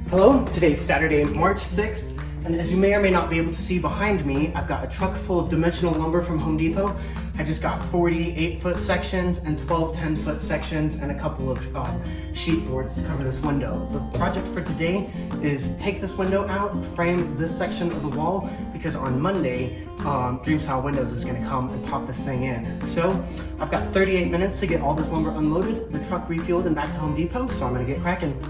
Hello, today's Saturday, March 6th, and as you may or may not be able to see behind me, I've got a truck full of dimensional lumber from Home Depot. I just got 40 8-foot sections and 12 10-foot sections and a couple of sheet boards to cover this window. The project for today is take this window out, frame this section of the wall, because on Monday, Dreamstyle Windows is going to come and pop this thing in. So I've got 38 minutes to get all this lumber unloaded, the truck refueled, and back to Home Depot, so I'm going to get cracking.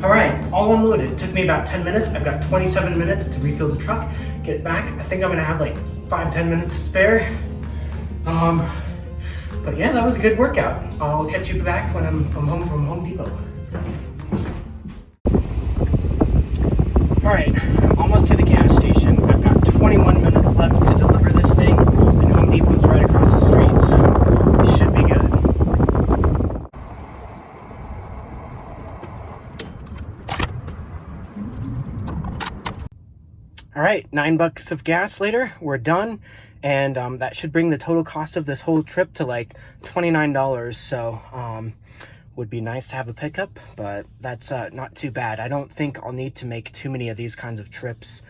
Alright, all unloaded. It took me about 10 minutes. I've got 27 minutes to refill the truck, get it back. I think I'm gonna have like 5-10 minutes to spare. But yeah, that was a good workout. I'll catch you back when I'm home from Home Depot. Alright, I'm almost to the gas station. I've got 21 minutes left to deliver this thing, and Home Depot's right across the street, so it should be good. All right, $9 of gas later, we're done, and that should bring the total cost of this whole trip to like $29. So would be nice to have a pickup, but that's not too bad. I don't think I'll need to make too many of these kinds of trips,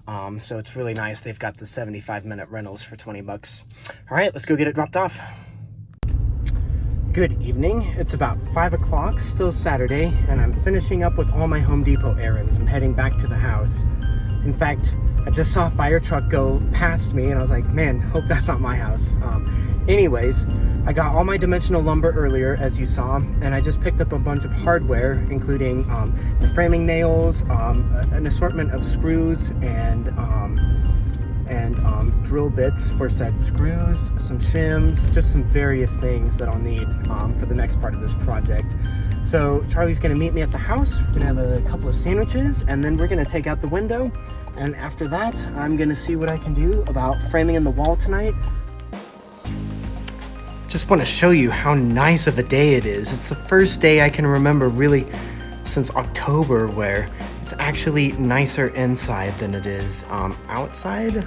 so it's really nice. They've got the 75-minute rentals for $20. All right, let's go get it dropped off. Good evening. It's about 5 o'clock, still Saturday, and I'm finishing up with all my Home Depot errands. I'm heading back to the house. In fact, I just saw a fire truck go past me and I was like, man, hope that's not my house. Anyways, I got all my dimensional lumber earlier, as you saw, and I just picked up a bunch of hardware, including the framing nails, an assortment of screws, and drill bits for said screws, some shims, just some various things that I'll need for the next part of this project. So Charlie's gonna meet me at the house. We're gonna have a couple of sandwiches, and then we're gonna take out the window. And after that, I'm gonna see what I can do about framing in the wall tonight. Just wanna show you how nice of a day it is. It's the first day I can remember really since October where it's actually nicer inside than it is outside.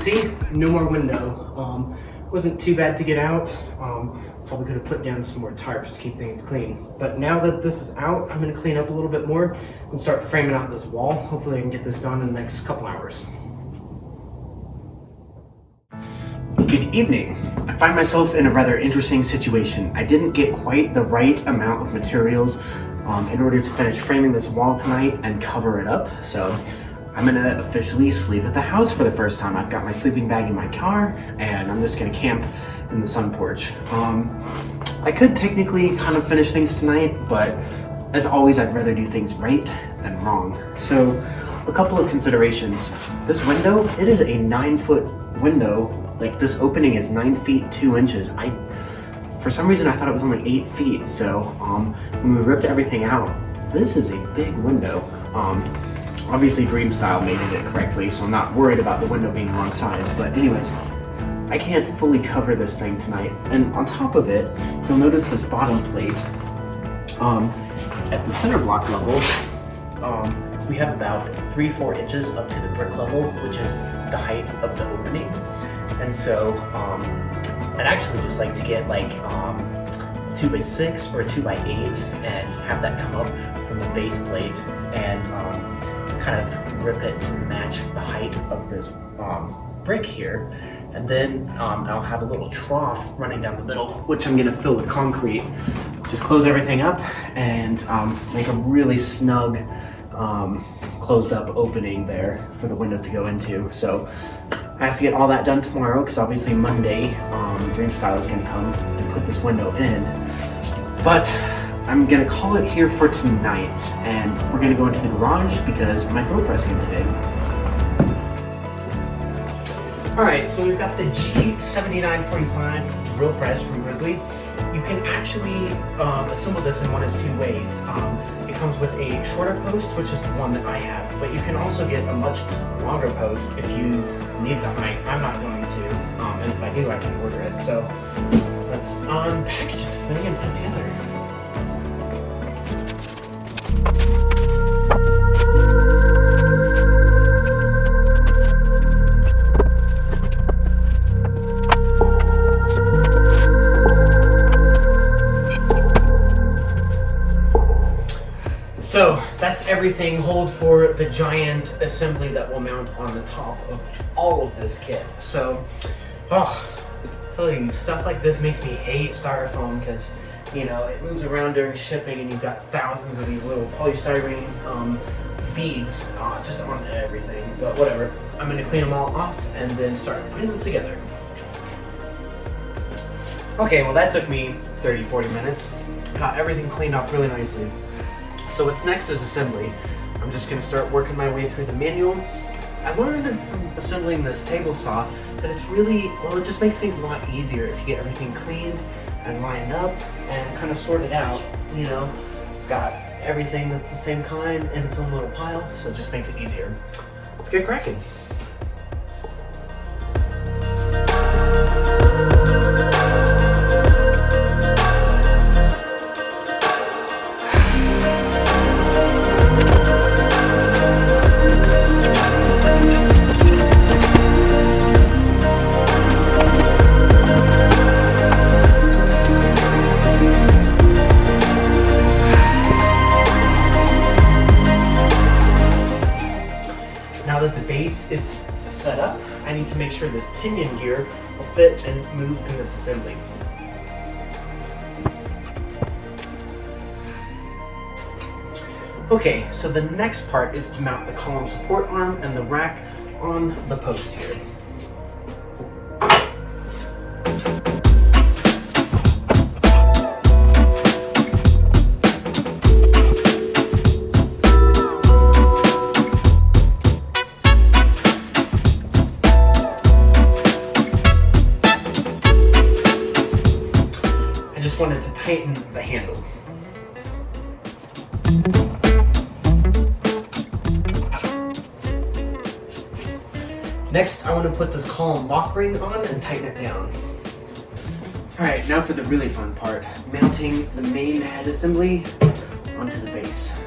see, no more window. Wasn't too bad to get out. Probably could have put down some more tarps to keep things clean. But now that this is out, I'm gonna clean up a little bit more and start framing out this wall. Hopefully I can get this done in the next couple hours. Good evening. I find myself in a rather interesting situation. I didn't get quite the right amount of materials in order to finish framing this wall tonight and cover it up. So I'm gonna officially sleep at the house for the first time. I've got my sleeping bag in my car and I'm just gonna camp in the sun porch. I could technically kind of finish things tonight, but as always, I'd rather do things right than wrong. So a couple of considerations. This window, it is a 9-foot window. Like, this opening is 9 feet 2 inches. For some reason, I thought it was only 8 feet. So when we ripped everything out, this is a big window. Obviously Dreamstyle made it correctly, so I'm not worried about the window being the wrong size. But anyways, I can't fully cover this thing tonight. And on top of it, you'll notice this bottom plate. At the center block level, we have about 3-4 inches up to the brick level, which is the height of the opening. And so I'd actually just like to get like 2x6 or 2x8 and have that come up from the base plate and kind of rip it to match the height of this brick here. And then I'll have a little trough running down the middle, which I'm gonna fill with concrete. Just close everything up and make a really snug closed up opening there for the window to go into. So I have to get all that done tomorrow because obviously Monday Dreamstyle is gonna come and put this window in. But I'm gonna call it here for tonight, and we're gonna go into the garage because my drill press came today. All right, so we've got the G7945 drill press from Grizzly. You can actually assemble this in one of two ways. It comes with a shorter post, which is the one that I have, but you can also get a much longer post if you need the height. I'm not going to, and if I do, I can order it. So let's unpackage this thing and put it together. So that's everything hold for the giant assembly that will mount on the top of all of this kit. So, tell you, stuff like this makes me hate styrofoam because, you know, it moves around during shipping and you've got thousands of these little polystyrene beads just on everything. But whatever, I'm gonna clean them all off and then start putting this together. Okay, well that took me 30-40 minutes. Got everything cleaned off really nicely. So what's next is assembly. I'm just gonna start working my way through the manual. I learned from assembling this table saw that it's really, well, it just makes things a lot easier if you get everything cleaned and lined up and kind of sorted out, you know. Got everything that's the same kind in its own little pile, so it just makes it easier. Let's get cracking. Now that the base is set up, I need to make sure this pinion gear will fit and move in this assembly. Okay, so the next part is to mount the column support arm and the rack on the post here. Wanted to tighten the handle. Next, I want to put this column lock ring on and tighten it down. Alright, now for the really fun part, mounting the main head assembly onto the base.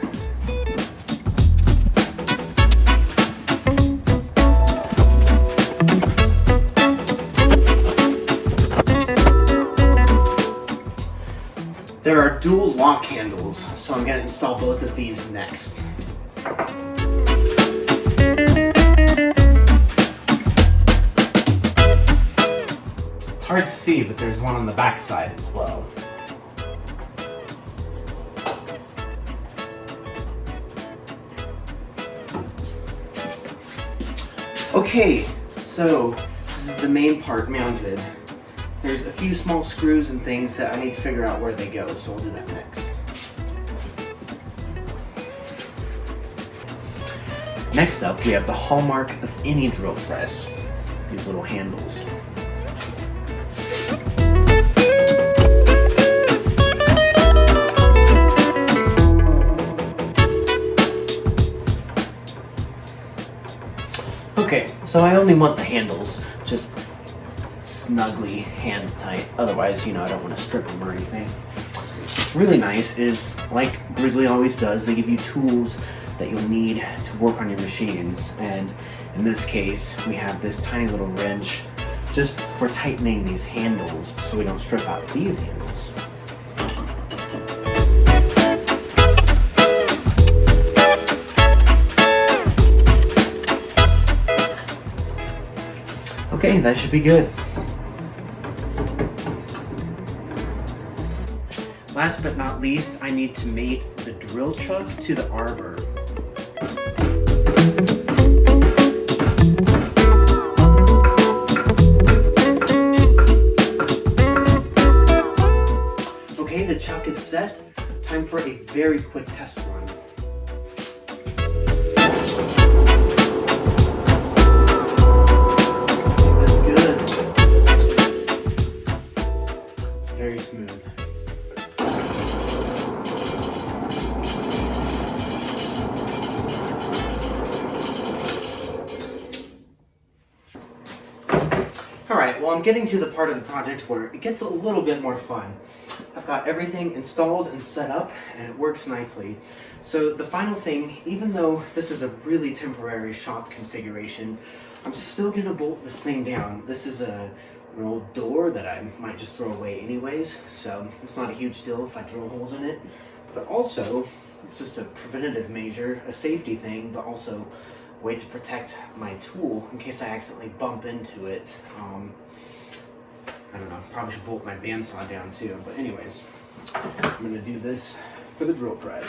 There are dual lock handles, so I'm gonna install both of these next. It's hard to see, but there's one on the back side as well. Okay, so this is the main part mounted. There's a few small screws and things that I need to figure out where they go, so we'll do that next. Next up, we have the hallmark of any drill press, these little handles. Okay, so I only want the handles just snugly hand tight. Otherwise, I don't want to strip them or anything. What's really nice is, like Grizzly always does, they give you tools that you'll need to work on your machines. And in this case, we have this tiny little wrench just for tightening these handles so we don't strip out these handles. Okay, that should be good. Last but not least, I need to mate the drill chuck to the arbor. Okay, the chuck is set. Time for a very quick test run. Very smooth. Alright, well, I'm getting to the part of the project where it gets a little bit more fun. I've got everything installed and set up, and it works nicely. So the final thing, even though this is a really temporary shop configuration, I'm still gonna bolt this thing down. This is an old door that I might just throw away anyways, so it's not a huge deal if I drill holes in it. But also, it's just a preventative measure, a safety thing, but also a way to protect my tool in case I accidentally bump into it. I don't know, probably should bolt my bandsaw down too, but anyways, I'm gonna do this for the drill press.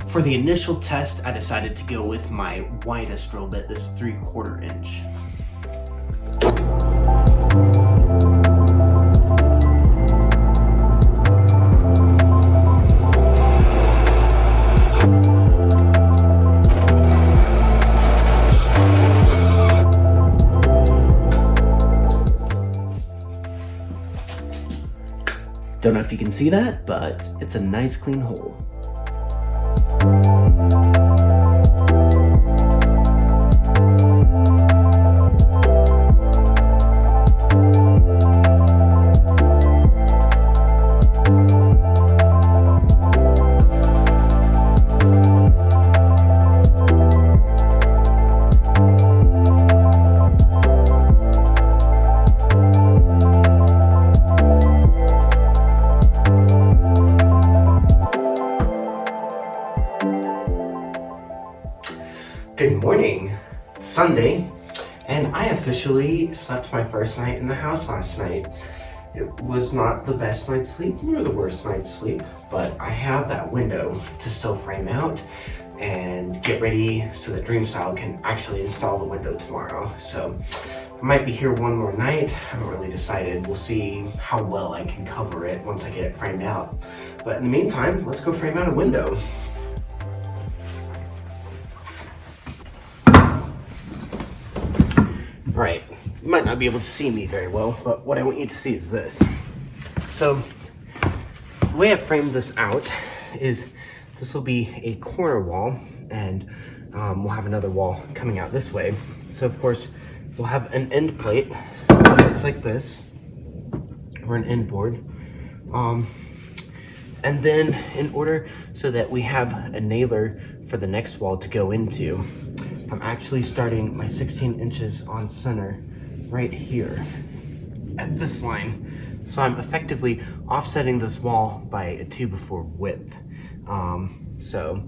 For the initial test, I decided to go with my widest drill bit, this 3/4 inch. Don't know if you can see that, but it's a nice clean hole. Good morning. It's Sunday, and I officially slept my first night in the house last night. It was not the best night's sleep, nor the worst night's sleep, but I have that window to still frame out and get ready so that Dreamstyle can actually install the window tomorrow. So I might be here one more night. I haven't really decided. We'll see how well I can cover it once I get it framed out. But in the meantime, let's go frame out a window. Right, you might not be able to see me very well, but what I want you to see is this. So The way I framed this out is this will be a corner wall, and we'll have another wall coming out this way. So of course, we'll have an end plate that looks like this, or an end board. And then in order so that we have a nailer for the next wall to go into, I'm actually starting my 16 inches on center right here at this line. So I'm effectively offsetting this wall by a 2x4 width. So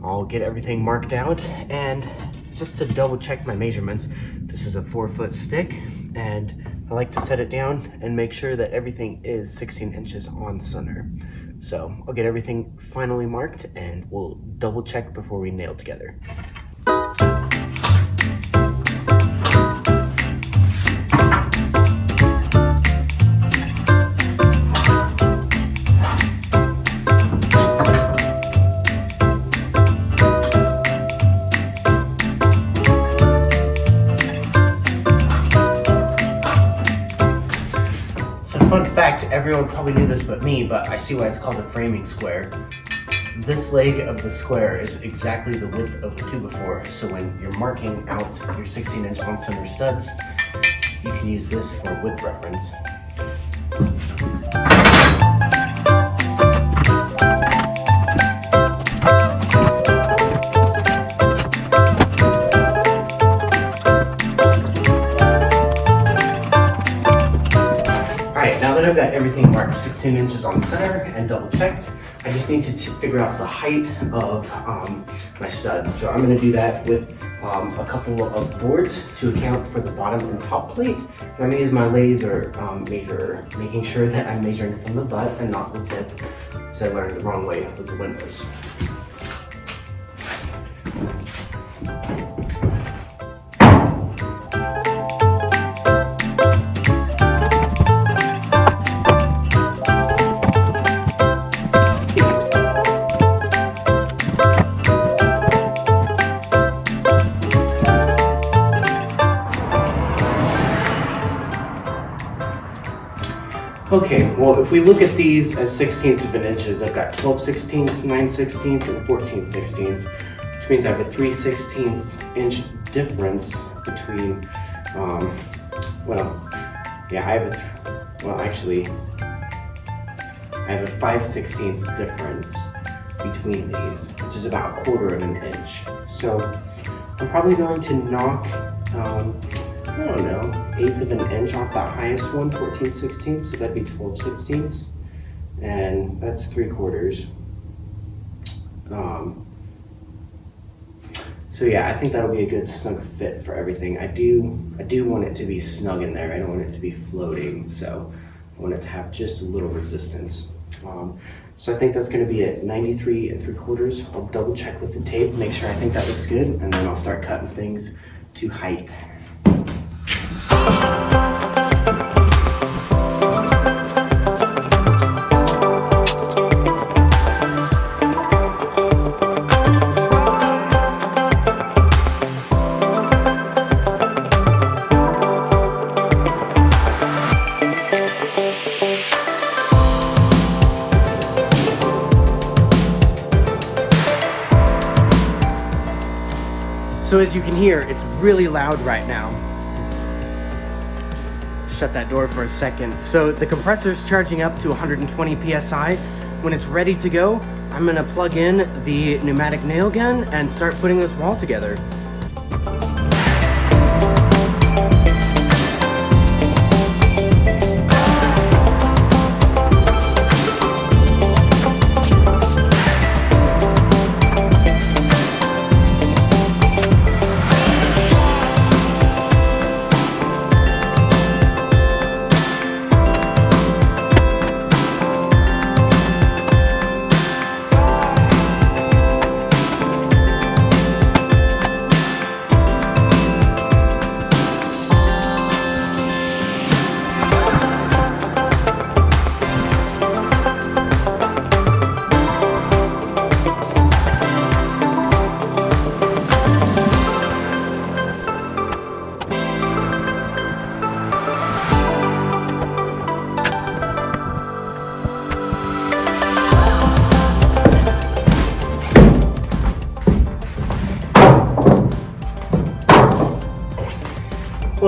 I'll get everything marked out, and just to double check my measurements, this is a 4-foot stick, and I like to set it down and make sure that everything is 16 inches on center. So I'll get everything finally marked, and we'll double check before we nail together. Fun fact, everyone probably knew this but me, but I see why it's called a framing square. This leg of the square is exactly the width of a 2x4, so when you're marking out your 16-inch on-center studs, you can use this for width reference. Now that I've got everything marked 16 inches on center and double checked, I just need to figure out the height of my studs. So I'm going to do that with a couple of boards to account for the bottom and top plate. And I'm going to use my laser measurer, making sure that I'm measuring from the butt and not the tip, because I learned the wrong way with the windows. Okay, well, if we look at these as 16ths of an inches, I've got 12 16ths, 9 16ths, and 14 16ths, which means I have a 3 16ths inch difference between, I have a 5 16ths difference between these, which is about a 1/4 of an inch. So I'm probably going to knock, I don't know, 1/8 of an inch off that highest one, 14 16ths, so that'd be 12 16ths, and that's 3/4. So yeah, I think that'll be a good snug fit for everything. I do want it to be snug in there. I don't want it to be floating, so I want it to have just a little resistance. So I think that's going to be at 93 3/4. I'll double check with the tape, make sure I think that looks good, and then I'll start cutting things to height. So as you can hear, it's really loud right now. Shut that door for a second. So the compressor's charging up to 120 PSI. When it's ready to go, I'm gonna plug in the pneumatic nail gun and start putting this wall together.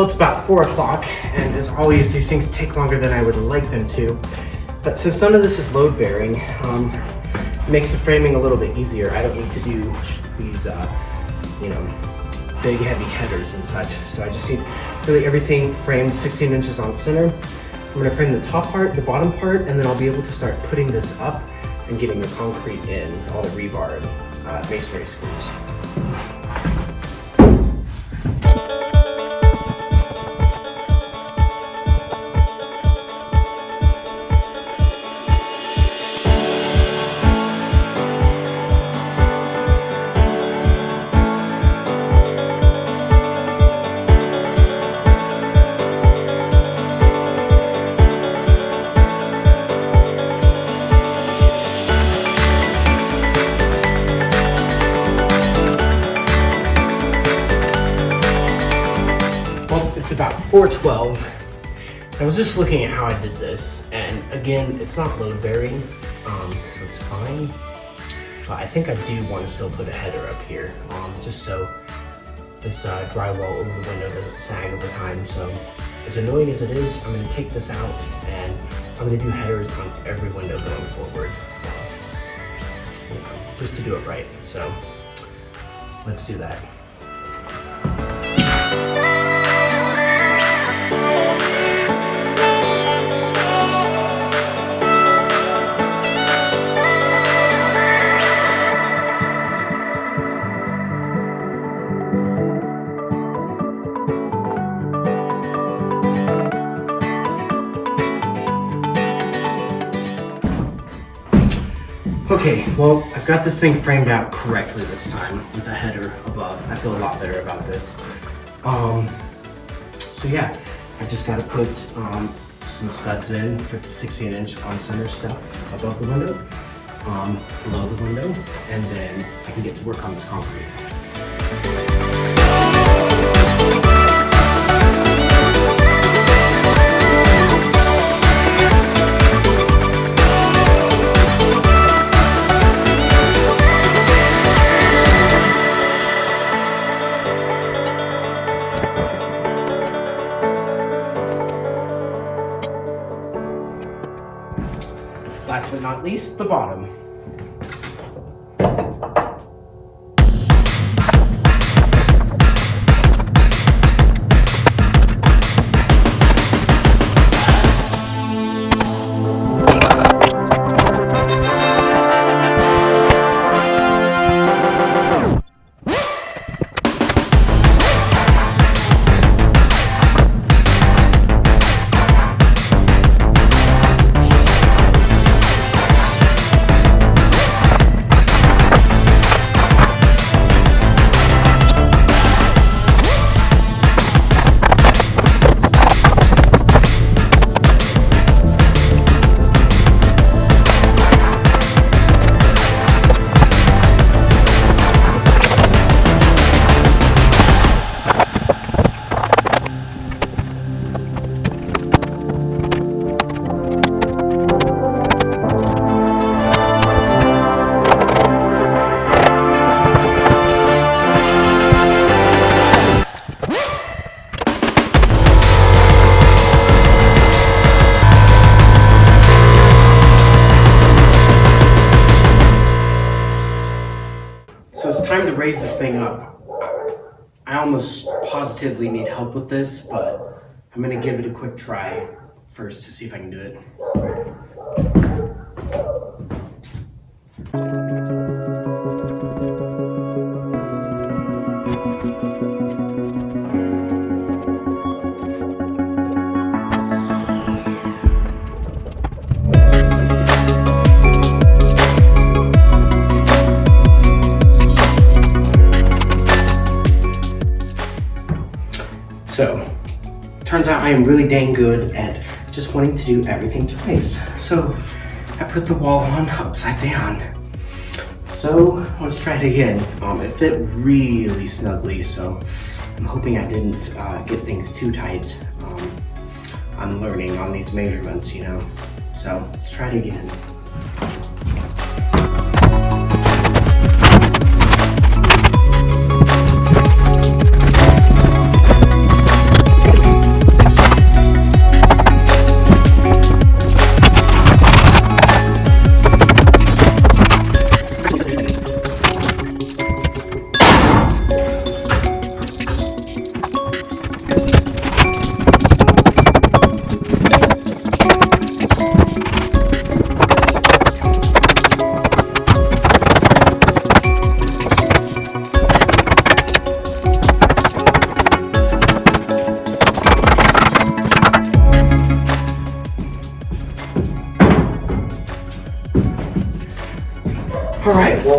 Well, it's about 4 o'clock, and as always, these things take longer than I would like them to. But since none of this is load bearing, it makes the framing a little bit easier. I don't need to do these, big heavy headers and such. So I just need really everything framed 16 inches on center. I'm gonna frame the top part, the bottom part, and then I'll be able to start putting this up and getting the concrete in, all the rebar and masonry screws. It's about 4:12. I was just looking at how I did this, and again, it's not load bearing, so it's fine. But I think I do want to still put a header up here, just so this drywall over the window doesn't sag over time. So as annoying as it is, I'm going to take this out and I'm going to do headers on every window going forward, just to do it right. So let's do that. Okay, well, I've got this thing framed out correctly this time with a header above. I feel a lot better about this. So yeah, I just got to put some studs in for the 16-inch on center stuff above the window, below the window, and then I can get to work on this concrete. Last but not least, the bottom. So it's time to raise this thing up. I almost positively need help with this, but I'm gonna give it a quick try first to see if I can do it. So, turns out I am really dang good at just wanting to do everything twice. So, I put the wall on upside down. So, let's try it again. It fit really snugly, so I'm hoping I didn't get things too tight. I'm learning on these measurements, you know. So, let's try it again.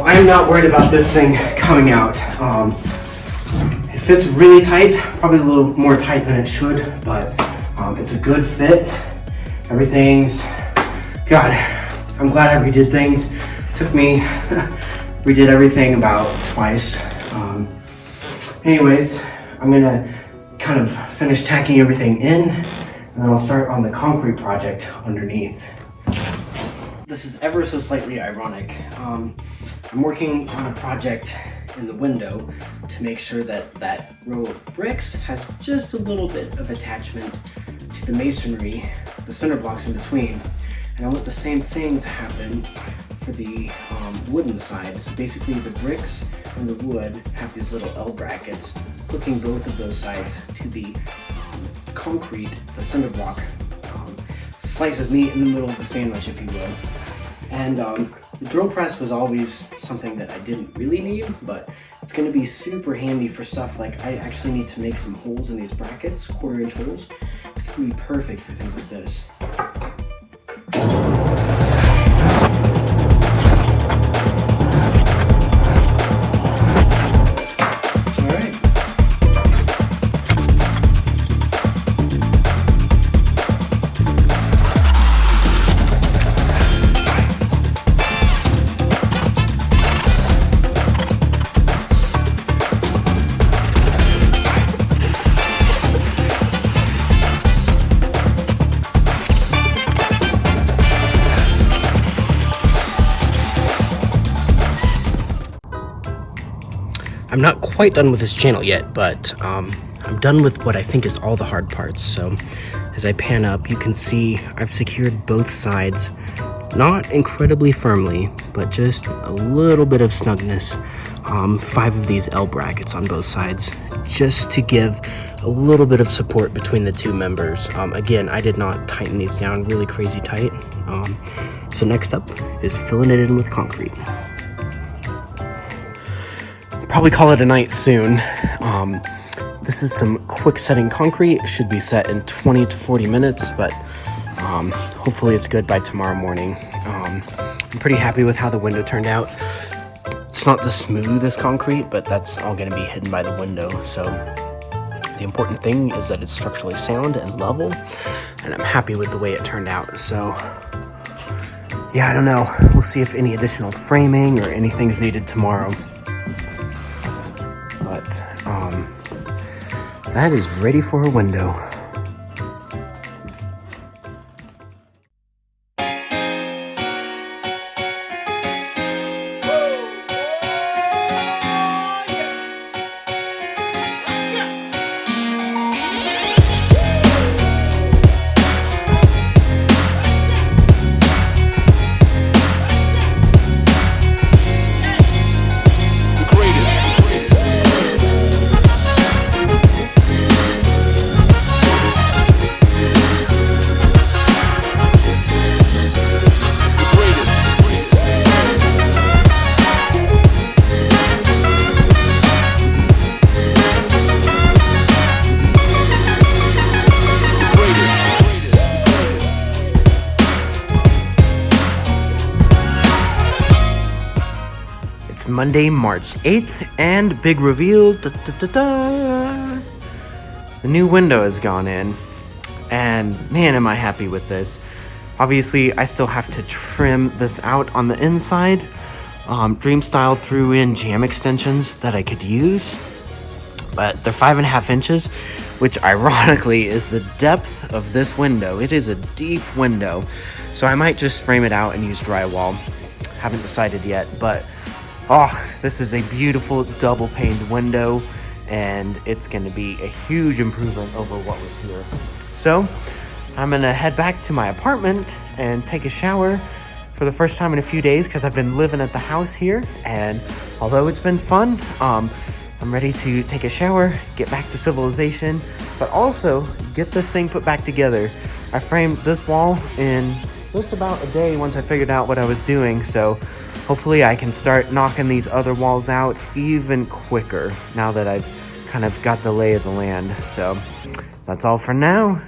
I'm not worried about this thing coming out. It fits really tight, probably a little more tight than it should, but it's a good fit. Everything's, God, I'm glad I redid things. Took me, redid everything about twice. Anyways, I'm gonna kind of finish tacking everything in, and then I'll start on the concrete project underneath. This is ever so slightly ironic. I'm working on a project in the window to make sure that that row of bricks has just a little bit of attachment to the masonry, the cinder blocks in between. And I want the same thing to happen for the wooden side. So basically the bricks and the wood have these little L brackets hooking both of those sides to the concrete, the cinder block slice of meat in the middle of the sandwich, if you will. And the drill press was always something that I didn't really need, but it's going to be super handy for stuff like I actually need to make some holes in these brackets, 1/4 inch holes. It's going to be perfect for things like this. I'm not quite done with this channel yet, but I'm done with what I think is all the hard parts. So as I pan up, you can see I've secured both sides, not incredibly firmly, but just a little bit of snugness. 5 of these L brackets on both sides, just to give a little bit of support between the two members. Again, I did not tighten these down really crazy tight. So next up is filling it in with concrete. Probably call it a night soon. This is some quick setting concrete. It should be set in 20 to 40 minutes, but hopefully it's good by tomorrow morning. I'm pretty happy with how the window turned out. It's not the smoothest concrete, but that's all going to be hidden by the window. So the important thing is that it's structurally sound and level, and I'm happy with the way it turned out. So yeah, I don't know. We'll see if any additional framing or anything's needed tomorrow. But that is ready for a window. It's Monday, March 8th, and big reveal, da, da, da, da. The new window has gone in, and man, am I happy with this. Obviously, I still have to trim this out on the inside. Dreamstyle threw in jam extensions that I could use, but they're 5.5 inches, which ironically is the depth of this window. It is a deep window, so I might just frame it out and use drywall. Haven't decided yet, but oh, this is a beautiful double paned window, and it's going to be a huge improvement over what was here. So I'm going to head back to my apartment and take a shower for the first time in a few days, because I've been living at the house here, and although it's been fun, I'm ready to take a shower, get back to civilization, but also get this thing put back together. I framed this wall in just about a day once I figured out what I was doing, so hopefully I can start knocking these other walls out even quicker now that I've kind of got the lay of the land. So that's all for now.